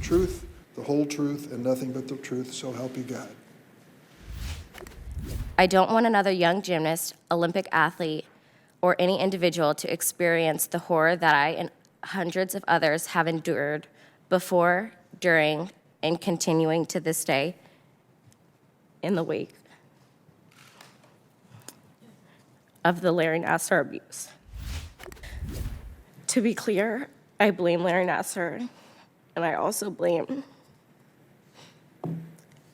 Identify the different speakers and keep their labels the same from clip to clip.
Speaker 1: truth, the whole truth, and nothing but the truth, so help you God.
Speaker 2: I don't want another young gymnast, Olympic athlete, or any individual to experience the horror that I and hundreds of others have endured before, during, and continuing to this day in the wake of the Larry Nassar abuse. To be clear, I blame Larry Nassar, and I also blame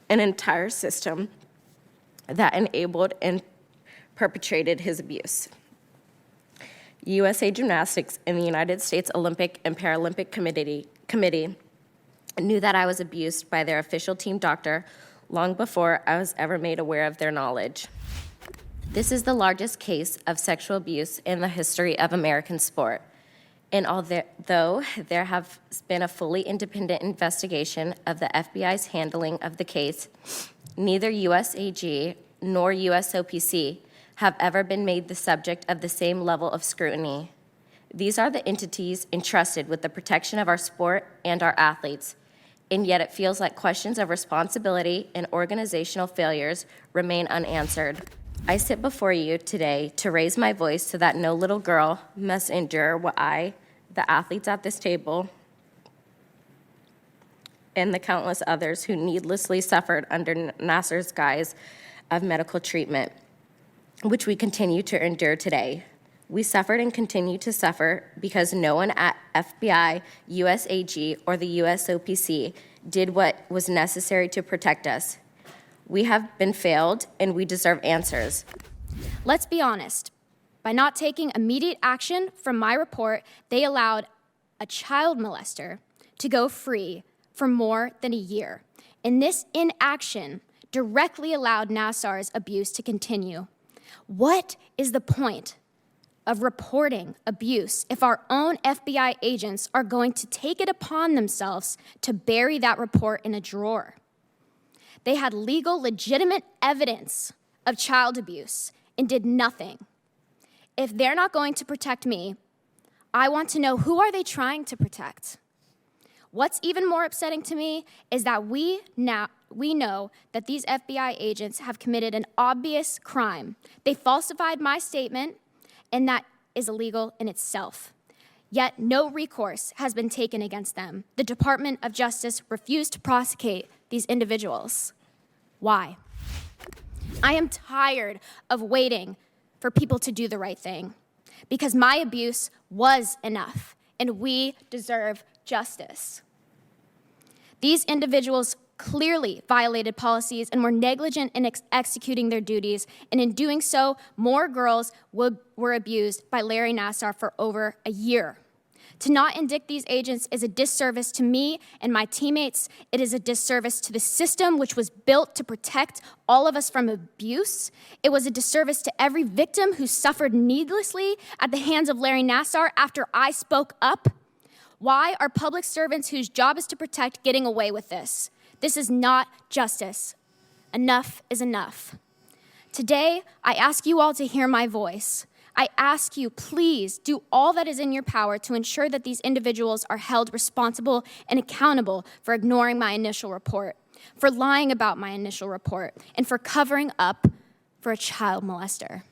Speaker 2: an entire system that enabled and perpetrated his abuse. USA Gymnastics and the United States Olympic and Paralympic Committee knew that I was abused by their official team doctor long before I was ever made aware of their knowledge. This is the largest case of sexual abuse in the history of American sport. And although there has been a fully independent investigation of the FBI's handling of the case, neither USAG nor USOPC have ever been made the subject of the same level of scrutiny. These are the entities entrusted with the protection of our sport and our athletes, and yet it feels like questions of responsibility and organizational failures remain unanswered. I sit before you today to raise my voice so that no little girl must endure what I, the athletes at this table, and the countless others who needlessly suffered under Nassar's guise of medical treatment, which we continue to endure today. We suffered and continue to suffer because no one at FBI, USAG, or the USOPC did what was necessary to protect us. We have been failed, and we deserve answers.
Speaker 3: Let's be honest. By not taking immediate action from my report, they allowed a child molester to go free for more than a year. And this inaction directly allowed Nassar's abuse to continue. What is the point of reporting abuse if our own FBI agents are going to take it upon themselves to bury that report in a drawer? They had legal, legitimate evidence of child abuse and did nothing. If they're not going to protect me, I want to know, who are they trying to protect? What's even more upsetting to me is that we know that these FBI agents have committed an obvious crime. They falsified my statement, and that is illegal in itself. Yet no recourse has been taken against them. The Department of Justice refused to prosecute these individuals. Why? I am tired of waiting for people to do the right thing, because my abuse was enough, and we deserve justice. These individuals clearly violated policies and were negligent in executing their duties, and in doing so, more girls were abused by Larry Nassar for over a year. To not indict these agents is a disservice to me and my teammates. It is a disservice to the system, which was built to protect all of us from abuse. It was a disservice to every victim who suffered needlessly at the hands of Larry Nassar after I spoke up. Why are public servants whose job is to protect getting away with this? This is not justice. Enough is enough. Today, I ask you all to hear my voice. I ask you, please do all that is in your power to ensure that these individuals are held responsible and accountable for ignoring my initial report, for lying about my initial report, and for covering up for a child molester.